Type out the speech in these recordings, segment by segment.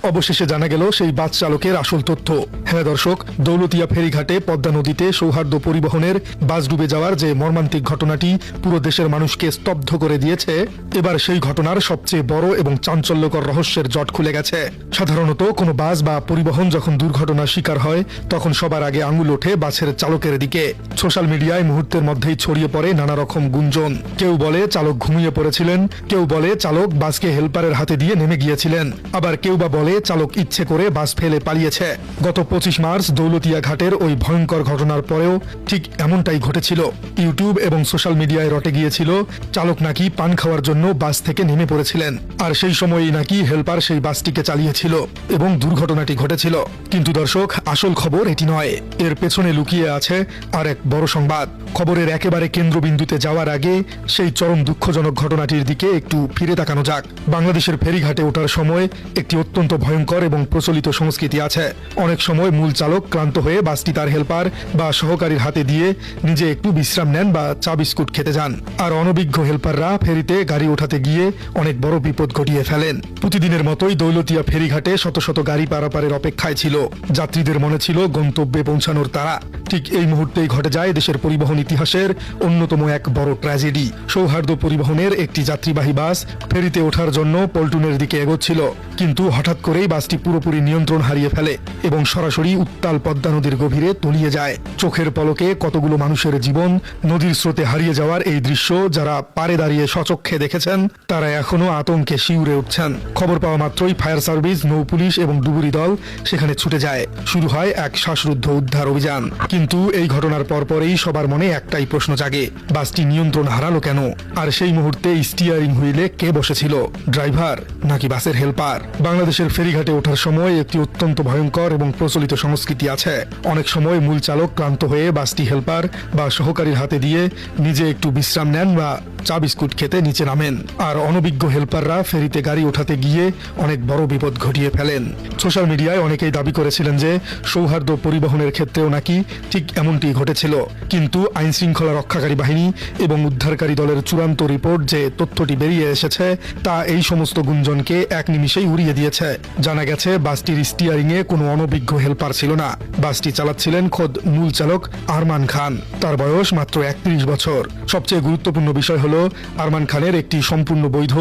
অবশেষে জানা গেল সেই বাস চালকের আসল তথ্য। হ্যাঁ দর্শক, দৌলতিয়া ফেরিঘাটে পদ্মা নদীতে সৌহার্দ্য পরিবহনের বাস ডুবে যাওয়ার যে মর্মান্তিক ঘটনাটি পুরো দেশের মানুষকে স্তব্ধ করে দিয়েছে, এবার সেই ঘটনার সবচেয়ে বড় এবং চাঞ্চল্যকর রহস্যের জট খুলে গেছে। সাধারণত কোনো বাস বা পরিবহন যখন দুর্ঘটনার শিকার হয় তখন সবার আগে আঙুল ওঠে বাসের চালকের দিকে। সোশ্যাল মিডিয়ায় মুহূর্তের মধ্যেই ছড়িয়ে পড়ে নানা রকম গুঞ্জন। কেউ বলে চালক ঘুমিয়ে পড়েছিলেন, কেউ বলে চালক বাসকে হেল্পারের হাতে দিয়ে নেমে গিয়েছিলেন, আবার কেউ বা বলে চালক ইচ্ছে করে বাস ফেলে পালিয়েছে। গত 25 মার্চ দৌলতিয়া ঘাটের ওই ভয়ঙ্কর ঘটনার পরেও ঠিক এমনটাই ঘটেছিল। ইউটিউব এবং সোশ্যাল মিডিয়ায় রটে গিয়েছিল চালক নাকি পান খাওয়ার জন্য বাস থেকে নেমে পড়েছিলেন, আর সেই সময়ই নাকি হেল্পার সেই বাসটিকে চালিয়েছিল এবং দুর্ঘটনাটি ঘটেছিল। কিন্তু দর্শক, আসল খবর এটি নয়। এর পেছনে লুকিয়ে আছে আর এক বড় সংবাদ। খবরের একেবারে কেন্দ্রবিন্দুতে যাওয়ার আগে সেই চরম দুঃখজনক ঘটনাটির দিকে একটু ফিরে তাকানো যাক। বাংলাদেশের ফেরিঘাটে ওঠার সময় একটি অত্যন্ত ভয়ঙ্কর এবং প্রচলিত সংস্কৃতি আছে। অনেক সময় মূল চালক ক্লান্ত হয়ে বাসটি তার হেল্পার বা সহকারীর হাতে দিয়ে নিজে একটু বিশ্রাম নেন বা চা বিস্কুট খেতে যান, আর অনভিজ্ঞ হেল্পাররা ফেরিতে গাড়ি ওঠাতে গিয়ে অনেক বড় বিপদ ঘটিয়ে ফেলেন। প্রতিদিনের মতোই দৌলতিয়া ফেরিঘাটে শত শত গাড়ি পারাপারের অপেক্ষায় ছিল। যাত্রীদের মনে ছিল গন্তব্যে পৌঁছানোর তাড়া। ঠিক এই মুহূর্তেই ঘটে যায় দেশের পরিবহন ইতিহাসের অন্যতম এক বড় ট্র্যাজেডি। সৌহার্দ্য পরিবহনের একটি যাত্রীবাহী বাস ফেরিতে ওঠার জন্য পল্টনের দিকে এগোচ্ছিল, কিন্তু হঠাৎ করেই বাসটি পুরোপুরি নিয়ন্ত্রণ হারিয়ে ফেলে এবং সরাসরি উত্তাল পদ্মা নদীর গভীরে তলিয়ে যায়। চোখের পলকে কতগুলো মানুষের জীবন নদীর স্রোতে হারিয়ে যাওয়ার এই দৃশ্য যারা পারে দাঁড়িয়ে সচক্ষে দেখেছেন তারা এখনো আতঙ্কে শিউরে উঠছেন। খবর পাওয়া মাত্রই ফায়ার সার্ভিস, নৌ পুলিশ এবং ডুবুরি দল সেখানে ছুটে যায়। শুরু হয় এক শ্বাসরুদ্ধ উদ্ধার অভিযান। কিন্তু এই ঘটনার পরপরই সবার মনে একটাই প্রশ্ন জাগে, বাসটি নিয়ন্ত্রণ হারালো কেন? আর সেই মুহূর্তে স্টিয়ারিং হুইলে কে বসেছিল, ড্রাইভার নাকি বাসের হেল্পার? বাংলাদেশের ফেরিঘাটে ওঠার সময় একটি অত্যন্ত ভয়ঙ্কর এবং প্রচলিত সংস্কৃতি আছে। অনেক সময় মূল চালক ক্লান্ত হয়ে বাসটি হেল্পার বা সহকারীর হাতে দিয়ে নিজে একটু বিশ্রাম নেন বা চা বিস্কুট খেতে নিচে নামেন, আর অনভিজ্ঞ হেল্পাররা ফেরিতে গাড়ি ওঠাতে গিয়ে অনেক বড় বিপদ ঘটিয়ে ফেলেন। সোশ্যাল মিডিয়ায় অনেকেই দাবি করেছিলেন যে সৌহার্দ্য পরিবহনের ক্ষেত্রেও নাকি ঠিক এমনটি ঘটেছিল, কিন্তু আইন শৃঙ্খলা রক্ষাকারী বাহিনী এবং উদ্ধারকারী দলের চূড়ান্ত রিপোর্ট যে তথ্যটি বেরিয়ে এসেছে তা এই সমস্ত গুঞ্জনকে এক নিমিষেই উড়িয়ে দিয়েছে। জানা গেছে বাসটির স্টিয়ারিংয়ে কোনো অনভিজ্ঞ হেল্পার ছিল না। বাসটি চালাচ্ছিলেন খোদ মূল চালক আরমান খান। তার বয়স মাত্র 31 বছর। সবচেয়ে গুরুত্বপূর্ণ বিষয় হলো আরমান খানের একটি সম্পূর্ণ বৈধ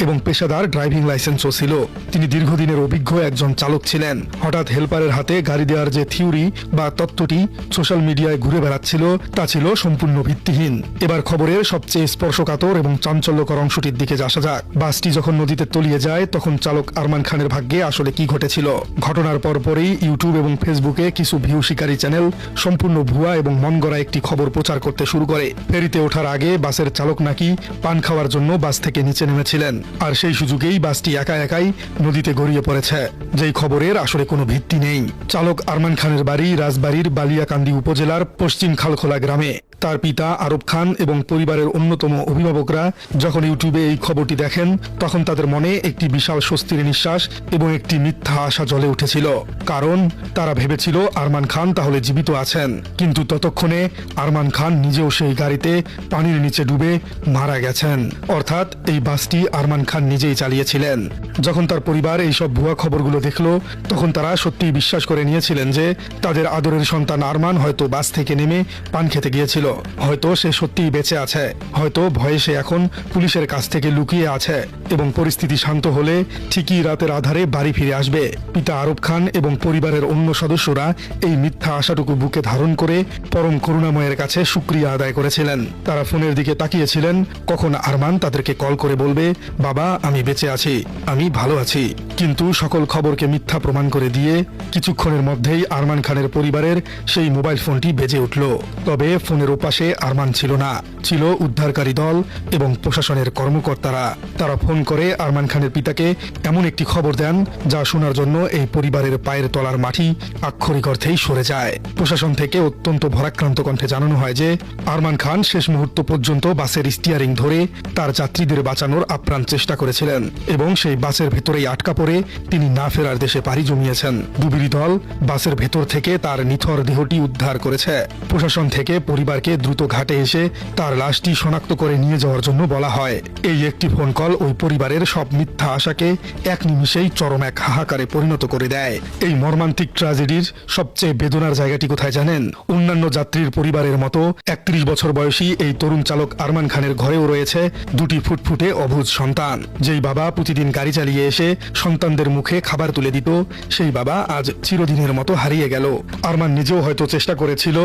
এবং পেশাদার ড্রাইভিং লাইসেন্সও ছিল। তিনি দীর্ঘদিনের অভিজ্ঞ একজন চালক ছিলেন। হঠাৎ হেল্পারের হাতে গাড়ি দেওয়ার যে থিওরি বা তত্ত্বটি সোশ্যাল মিডিয়ায় ঘুরে বেড়াচ্ছিল তা ছিল সম্পূর্ণ ভিত্তিহীন। এবার খবরের সবচেয়ে স্পর্শকাতর এবং চাঞ্চল্যকর অংশটির দিকে আসা যাক। বাসটি যখন নদীতে তলিয়ে যায় তখন চালক আরমান খানের ভাগ্যে আসলে কি ঘটেছিল? ঘটনার পরপরই ইউটিউব এবং ফেসবুকে কিছু ভিউ শিকারী চ্যানেল সম্পূর্ণ ভুয়া এবং মন গড়া একটি খবর প্রচার করতে শুরু করে। ফেরিতে ওঠার আগে বাসের চালক নাকি পান খাওয়ার জন্য বাস থেকে নিচে নেমেছিলেন, আর সেই সুযোগেই বাসটি একা একাই নদীতে গড়িয়ে পড়েছে, যেই খবরের আসলে কোনো ভিত্তি নেই। চালক আরমান খানের বাড়ি রাজবাড়ীর বালিয়াকান্দি উপজেলার পশ্চিম খালখোলা গ্রামে। তার পিতা আরব খান এবং পরিবারের অন্যতম অভিভাবকরা যখন ইউটিউবে এই খবরটি দেখেন তখন তাদের মনে একটি বিশাল স্বস্তির নিঃশ্বাস এবং একটি মিথ্যা আশা জ্বলে উঠেছিল। কারণ তারা ভেবেছিল আরমান খান তাহলে জীবিত আছেন, কিন্তু ততক্ষণে আরমান খান নিজেও সেই গাড়িতে পানির নিচে ডুবে মারা গেছেন। অর্থাৎ এই বাসটি আরমান খান নিজেই চালিয়েছিলেন। যখন তার পরিবার এইসব ভুয়া খবরগুলো দেখল তখন তারা সত্যিই বিশ্বাস করে নিয়েছিলেন যে তাদের আদরের সন্তান আরমান হয়তো বাস থেকে নেমে পান খেতে গিয়েছিল, হয়তো সে সত্যিই বেঁচে আছে, হয়তো ভয়ে সে এখন পুলিশের কাছ থেকে লুকিয়ে আছে এবং পরিস্থিতি শান্ত হলে ঠিকই রাতের আধারে বাড়ি ফিরে আসবে। পিতা আরব খান এবং পরিবারের অন্য সদস্যরা এই মিথ্যা আশাটুকু বুকে ধারণ করে পরম করুণাময়ের কাছে শুকরিয়া আদায় করেছিলেন। তারা ফোনের দিকে তাকিয়েছিলেন কখন আরমান তাদেরকে কল করে বলবে, বাবা আমি বেঁচে আছি, আমি ভালো আছি। কিন্তু সকল খবরকে মিথ্যা প্রমাণ করে দিয়ে কিছুক্ষণের মধ্যেই আরমান খানের পরিবারের সেই মোবাইল ফোনটি বেজে উঠল। তবে ফোনের ওপাশে আরমান ছিল না, ছিল উদ্ধারকারী দল এবং প্রশাসনের কর্মকর্তারা। তারা ফোন করে আরমান খানের পিতাকে এমন একটি খবর দেন যা শোনার জন্য এই পরিবারের পায়ের তলার মাটি আক্ষরিক অর্থেই সরে যায়। প্রশাসন থেকে অত্যন্ত ভরাক্রান্ত কণ্ঠে জানানো হয় যে আরমান খান শেষ মুহূর্ত পর্যন্ত বাসের স্টিয়ারিং ধরে তার যাত্রীদের বাঁচানোর আপ্রাণ চেষ্টা করেছিলেন এবং সেই বাসের ভেতরেই আটকা পড়ে তিনি না ফেরার দেশে পাড়ি জমিয়েছেন। ডুবুরি দল বাসের ভেতর থেকে তার নিথর দেহটি উদ্ধার করেছে। প্রশাসন থেকে পরিবারকে চালককে দ্রুত ঘাটে এসে তার লাশটি শনাক্ত করে নিয়ে যাওয়ার জন্য বলা হয়। এই একটি ফোন কল ওই পরিবারের সব মিথ্যা আশাকে এক নিমিষেই চরম এক হাহাকারে পরিণত করে দেয়। এই মর্মান্তিক ট্র্যাজেডির সবচেয়ে বেদনার জায়গাটি কোথায় জানেন? অন্যান্য যাত্রীর পরিবারের মতো ৩১ বছর বয়সী এই তরুণ চালক আরমান খানের ঘরেও রয়েছে দুটি ফুটফুটে অবুঝ সন্তান। যেই বাবা প্রতিদিন গাড়ি চালিয়ে এসে সন্তানদের মুখে খাবার তুলে দিত, সেই বাবা আজ চিরদিনের মতো হারিয়ে গেল। আরমান নিজেও হয়তো চেষ্টা করেছিল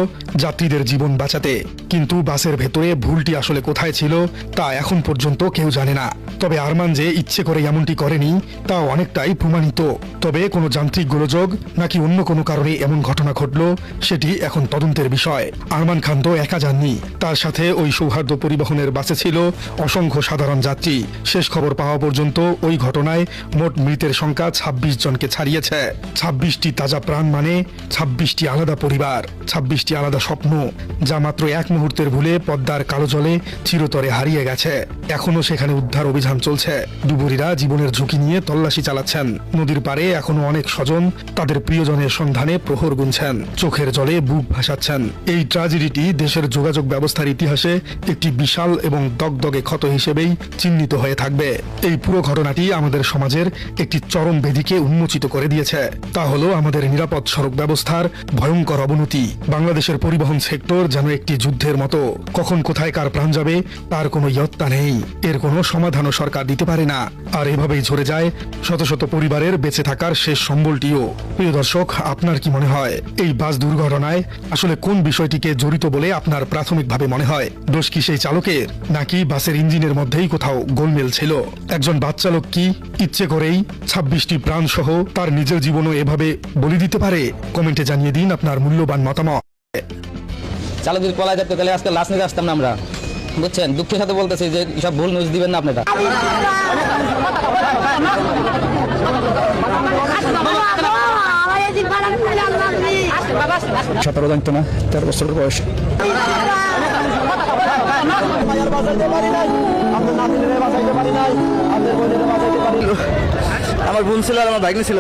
যাত্রীদের জীবন বাঁচাতে, কিন্তু বাসের ভেতরে ভুলটি আসলে কোথায় ছিল তা এখন পর্যন্ত কেউ জানে না। তবে আরমান যে ইচ্ছে করে এমনটি করেনি তা অনেকটাই প্রমাণিত। তবে কোনো যান্ত্রিক গোলযোগ নাকি অন্য কোনো কারণে এমন ঘটনা ঘটল সেটি এখন তদন্তের বিষয়। আরমান খান তো একা যাননি, তার সাথে ওই সৌহার্দ্য পরিবহনের বাসে ছিল অসংখ্য সাধারণ যাত্রী। শেষ খবর পাওয়া পর্যন্ত ওই ঘটনায় মোট মৃতের সংখ্যা ২৬ জনকে ছাড়িয়েছে। ২৬টি তাজা প্রাণ মানে ২৬টি আলাদা পরিবার, ২৬টি আলাদা স্বপ্ন, যা মাত্র এক মুহূর্তের ভুলে পদ্মার কালো জলে চিরতরে হারিয়ে গেছে। এখনো সেখানে উদ্ধার অভিযান চলছে। ডুবুরিরা জীবনের ঝুঁকি নিয়ে তল্লাশি চালাচ্ছেন। নদীর পাড়ে এখনো অনেক স্বজন তাদের প্রিয়জনের সন্ধানে প্রহর গুনছেন, চোখের জলে বুক ভাসাচ্ছেন। এই ট্র্যাজেডিটি দেশের যোগাযোগ ব্যবস্থার ইতিহাসে একটি বিশাল এবং দগদগে ক্ষত হিসেবেই চিহ্নিত হয়ে থাকবে। এই পুরো ঘটনাটি আমাদের সমাজের একটি চরম বেদিকে উন্মোচিত করে দিয়েছে। তা হলো আমাদের নিরাপদ সড়ক ব্যবস্থার ভয়ঙ্কর অবনতি। বাংলাদেশের পরিবহন সেক্টর যেন একটি যুদ্ধের মতো। কখন কোথায় কার প্রাণ যাবে তার কোনো ইয়ত্তা নেই। এর কোনো সমাধানও সরকার দিতে পারে না। আর এভাবেই ঝরে যায় শত শত পরিবারের বেঁচে থাকার শেষ সম্বলটিও। প্রিয় দর্শক, আপনার কি মনে হয় এই বাস দুর্ঘটনায় আসলে কোন বিষয়টিকে জড়িত বলে আপনার প্রাথমিকভাবে মনে হয়? দোষ কি সেই চালকের, নাকি বাসের ইঞ্জিনের মধ্যেই কোথাও গোলমেল ছিল? একজন বাস চালক কি ইচ্ছে করেই ২৬টি প্রাণ সহ তার নিজের জীবনও এভাবে বলি দিতে পারে? কমেন্টে জানিয়ে দিন আপনার মূল্যবান মতামত। চালক যদি পলায় যেত তাহলে আজকে লাশ নিতে আসতাম না আমরা, বুঝছেন? দুঃখের সাথে বলতেছি যে সব ভুল নিউজ দিবেন না আপনারা। 17 জানতো না, 13 বছরের বয়স। আমার বোন ছিল আর আমার ভাগ্নে ছিল।